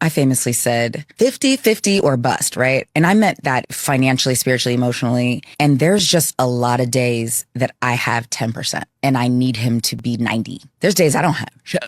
I famously said 50-50 or bust, right? And I meant that financially, spiritually, emotionally. And there's just a lot of days that I have 10% and I need him to be 90. There's days I don't have shit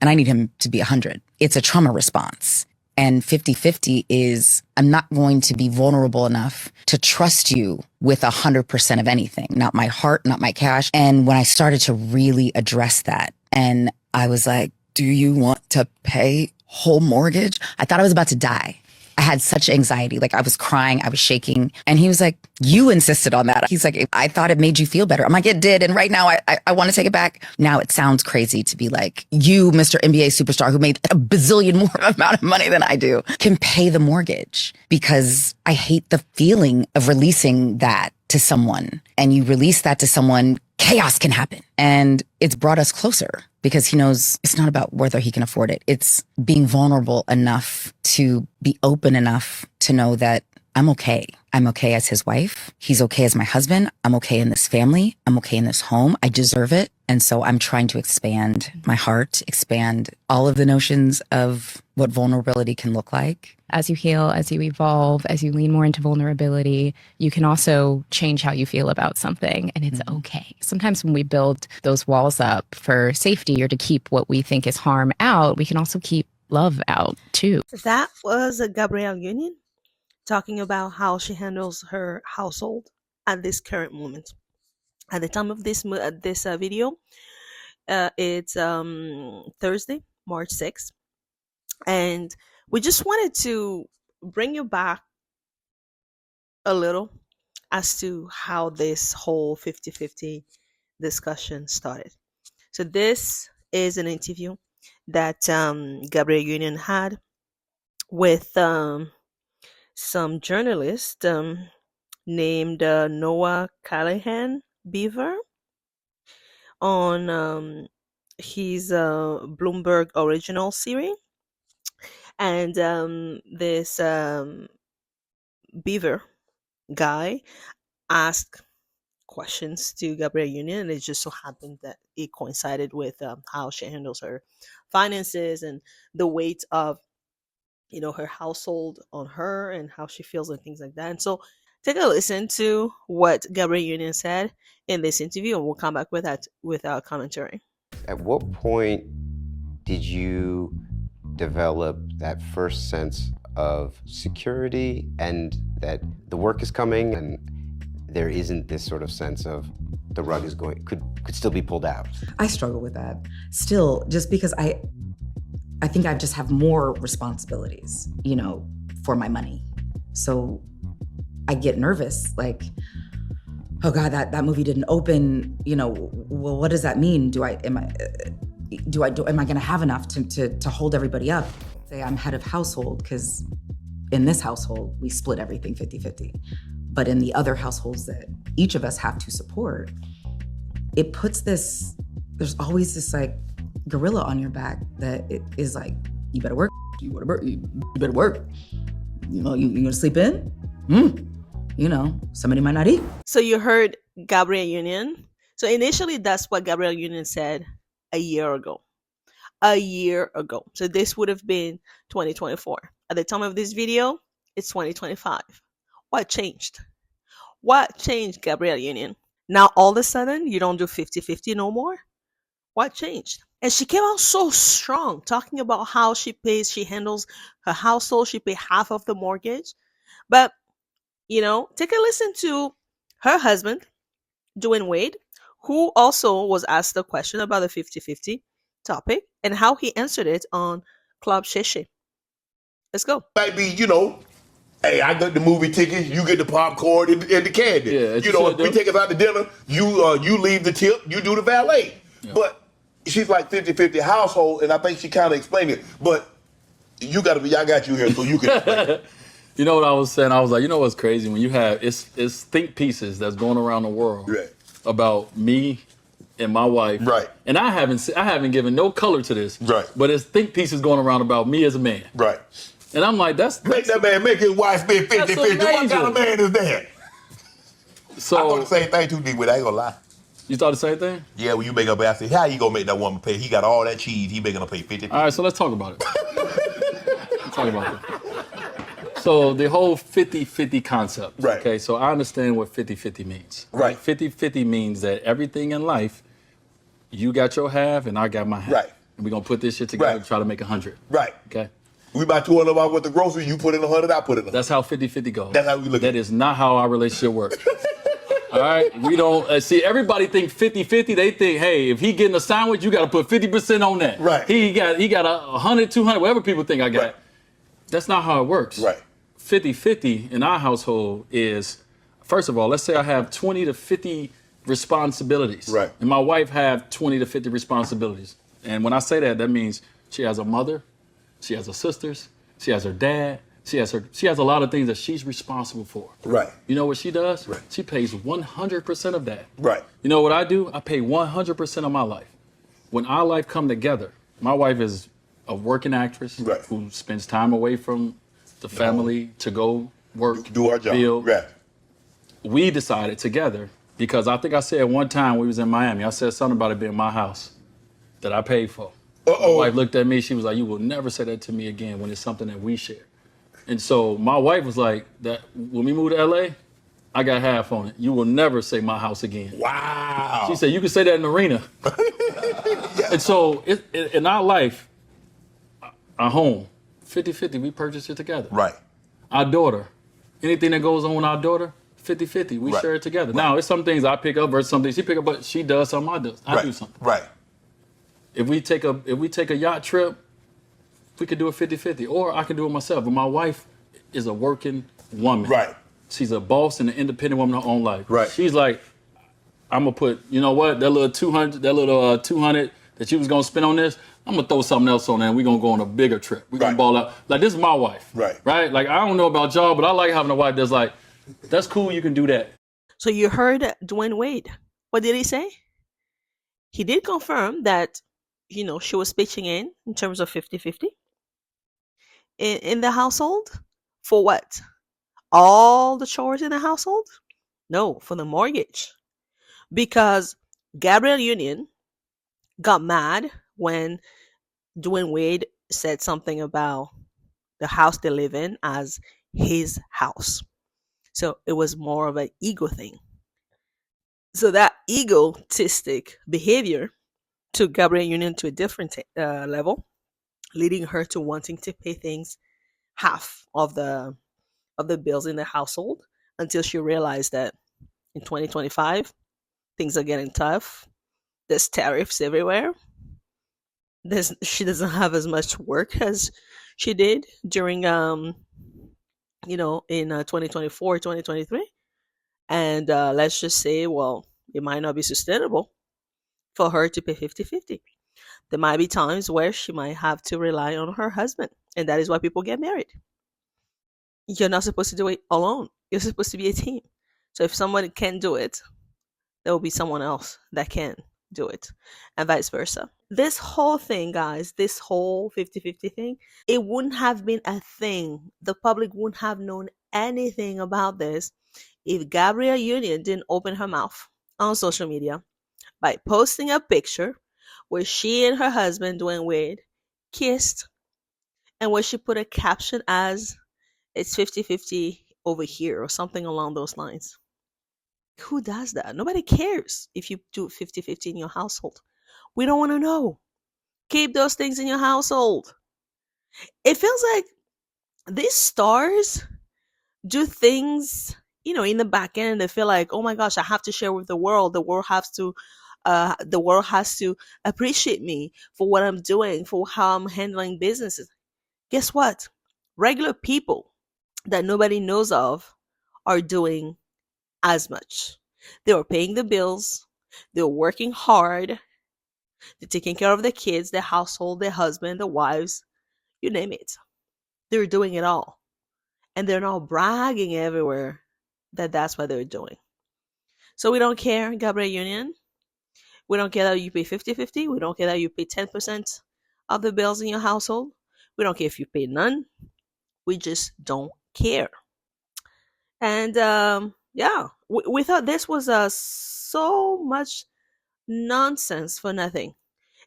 and I need him to be 100. It's a trauma response. And 50-50 is I'm not going to be vulnerable enough to trust you with 100% of anything, not my heart, not my cash. And when I started to really address that, and I was like, do you want to pay whole mortgage? I thought I was about to die. I had such anxiety. Like I was crying, I was shaking. And he was like, you insisted on that. He's like, I thought it made you feel better. I'm like, it did. And right now I want to take it back. Now it sounds crazy to be like, you, Mr. NBA superstar who made a bazillion more amount of money than I do, can pay the mortgage, because I hate the feeling of releasing that to someone. And you release that to someone, chaos can happen. And it's brought us closer because he knows it's not about whether he can afford it. It's being vulnerable enough to be open enough to know that I'm okay. I'm okay as his wife. He's okay as my husband. I'm okay in this family. I'm okay in this home. I deserve it. And so I'm trying to expand my heart, expand all of the notions of what vulnerability can look like. As you heal, as you evolve, as you lean more into vulnerability, you can also change how you feel about something, and it's okay. Sometimes when we build those walls up for safety or to keep what we think is harm out, we can also keep love out too. That was a Gabrielle Union talking about how she handles her household at this current moment. At the time of this video, it's Thursday, March 6th. And we just wanted to bring you back a little as to how this whole 50-50 discussion started. So this is an interview that Gabrielle Union had with some journalist named Noah Callahan Beaver on his Bloomberg original series. And this Beaver guy asked questions to Gabrielle Union, and it just so happened that it coincided with how she handles her finances and the weight of, you know, her household on her and how she feels and things like that. And so take a listen to what Gabrielle Union said in this interview, and we'll come back with our commentary. At what point did you develop that first sense of security and that the work is coming and there isn't this sort of sense of the rug is going, could still be pulled out? I struggle with that still, just because I think I just have more responsibilities, you know, for my money. So I get nervous, like, oh God, that movie didn't open, you know, well, what does that mean? Am I gonna have enough to hold everybody up? Say I'm head of household, because in this household, we split everything 50-50. But in the other households that each of us have to support, it puts this, there's always this like gorilla on your back that it is like, you better work, you better work. You know, you gonna sleep in? You know, somebody might not eat. So you heard Gabrielle Union. So initially that's what Gabrielle Union said a year ago. So this would have been 2024. At the time of this video, it's 2025. What changed? What changed, Gabrielle Union? Now all of a sudden you don't do 50-50 no more? What changed? And she came out so strong, talking about how she handles her household. She paid half of the mortgage. But, you know, take a listen to her husband, Dwayne Wade, who also was asked the question about the 50-50 topic and how he answered it on Club Sheshe. Let's go. Might be, you know, hey, I got the movie tickets, you get the popcorn and the candy. Yeah, you know, if we take us out to dinner, you leave the tip, you do the valet. Yeah. But she's like 50-50 household, and I think she kind of explained it. But I got you here so you can explain it. You know what I was saying? I was like, you know what's crazy? When you have, it's think pieces that's going around the world about me and my wife. Right. And I haven't given no color to this. Right. But it's think pieces going around about me as a man. Right. And I'm like, make that man make his wife spend 50-50. What kind of man is that? So I thought the same thing too, D-Wit. I ain't gonna lie. You thought the same thing? Yeah, when you make up, I said, how you gonna make that woman pay? He got all that cheese. He making her pay 50-50. All right, so let's talk about it. talk about that. So the whole 50-50 concept. Right. Okay, so I understand what 50-50 means. Right. 50-50 means that everything in life, you got your half and I got my half. Right. And we're going to put this shit together Right. and try to make 100. Right. Okay? We buy $200 worth of groceries, you put in 100, I put in 100. That's how 50-50 goes. That's how we look at it. That is not how our relationship works. All right? We don't, see, everybody think 50-50. They think, hey, if he getting a sandwich, you got to put 50% on that. Right. He got 100, 200, whatever people think I got. Right. That's not how it works. Right. 50-50 in our household is, first of all, let's say I have 20 to 50 responsibilities. Right. And my wife have 20 to 50 responsibilities. And when I say that, that means she has a mother, she has her sisters, she has her dad, she has a lot of things that she's responsible for. Right. You know what she does? Right. She pays 100% of that. Right. You know what I do? I pay 100% of my life. When our life come together, my wife is a working actress Right. who spends time away from the family to go work, Do our job. build. Right. We decided together, because I think I said one time we was in Miami, I said something about it being my house that I paid for. Uh-oh. My wife looked at me, she was like, you will never say that to me again when it's something that we share. And so my wife was like, that when we moved to LA, I got half on it. You will never say my house again. Wow. She said, you can say that in the arena. And so in our life, our home, 50-50, we purchased it together. Right. Our daughter, anything that goes on with our daughter, 50-50, we Right. share it together. Right. Now, it's some things I pick up versus some things she pick up, but she does something, I do something. Right. If we take a yacht trip, we could do it 50-50, or I can do it myself. But my wife is a working woman. Right. She's a boss and an independent woman in her own life. Right. She's like, I'm gonna put, you know what, that little 200 that you was gonna spend on this, I'm gonna throw something else on there and we're gonna go on a bigger trip. We're gonna Right. ball out. Like, this is my wife. Right. Right? Like, I don't know about y'all, but I like having a wife that's like, that's cool, you can do that. So you heard Dwayne Wade. What did he say? He did confirm that, she was pitching in terms of 50-50 in the household. For what? All the chores in the household? No, for the mortgage. Because Gabrielle Union got mad when Dwayne Wade said something about the house they live in as his house. So it was more of an ego thing. So that egotistic behavior took Gabrielle Union to a different level, leading her to wanting to pay things half of the bills in the household, until she realized that in 2025 things are getting tough. There's tariffs everywhere. She doesn't have as much work as she did during in 2024, 2023. And let's just say, well, it might not be sustainable for her to pay 50-50. There might be times where she might have to rely on her husband. And that is why people get married. You're not supposed to do it alone. You're supposed to be a team. So if someone can do it, there will be someone else that can do it, and vice versa. This whole thing, guys, this whole 50-50 thing, it wouldn't have been a thing. The public wouldn't have known anything about this if Gabrielle Union didn't open her mouth on social media by posting a picture where she and her husband, Dwayne Wade, kissed, and where she put a caption as, it's 50-50 over here, or something along those lines. Who does that? Nobody cares if you do 50-50 in your household. We don't want to know. Keep those things in your household. It feels like these stars do things, in the back end. They feel like, oh my gosh, I have to share with the world. The world has to appreciate me for what I'm doing, for how I'm handling businesses. Guess what? Regular people that nobody knows of are doing as much. They are paying the bills. They're working hard. They're taking care of the kids, their household, their husband, their wives, you name it. They're doing it all. And they're not bragging everywhere that that's what they're doing. So we don't care, Gabrielle Union. We don't care that you pay 50-50. We don't care that you pay 10% of the bills in your household. We don't care if you pay none. We just don't care. And we thought this was so much nonsense for nothing.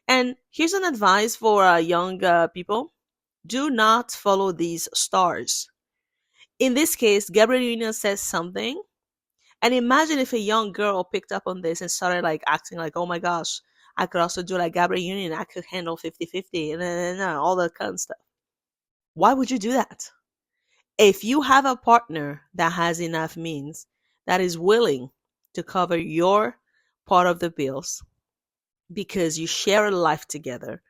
And here's an advice for young people. Do not follow these stars. In this case, Gabrielle Union says something, and imagine if a young girl picked up on this and started like acting like, oh my gosh, I could also do like Gabrielle Union, I could handle 50-50 and all that kind of stuff. Why would you do that? If you have a partner that has enough means, that is willing to cover your part of the bills because you share a life together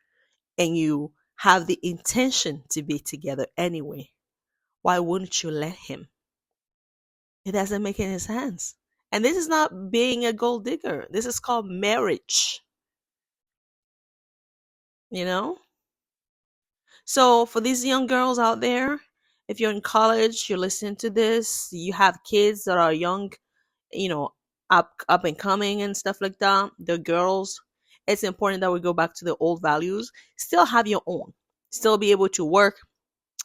and you have the intention to be together anyway, why wouldn't you let him? It doesn't make any sense. And this is not being a gold digger. This is called marriage. You know? So for these young girls out there, if you're in college, you're listening to this, you have kids that are young, up and coming and stuff like that, the girls, it's important that we go back to the old values. Still have your own. Still be able to work,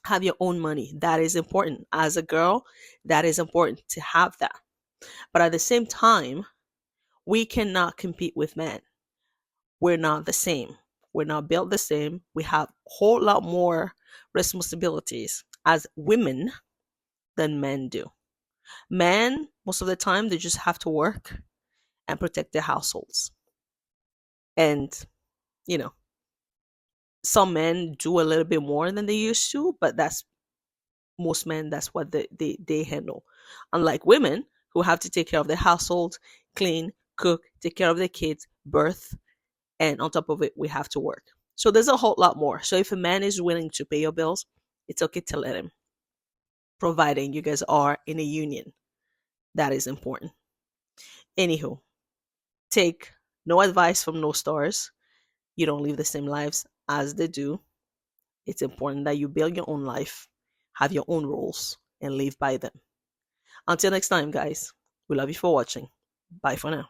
have your own money. That is important. As a girl, that is important to have that. But at the same time, we cannot compete with men. We're not the same. We're not built the same. We have a whole lot more responsibilities as women than men do. Men, most of the time, they just have to work and protect their households. And, some men do a little bit more than they used to, but most men, that's what they handle. Unlike women who have to take care of their household, clean, cook, take care of their kids, birth, and on top of it, we have to work. So there's a whole lot more. So if a man is willing to pay your bills, it's okay to let him, providing you guys are in a union. That is important. Anywho, take no advice from no stars. You don't live the same lives as they do. It's important that you build your own life, have your own rules, and live by them. Until next time, guys, we love you for watching. Bye for now.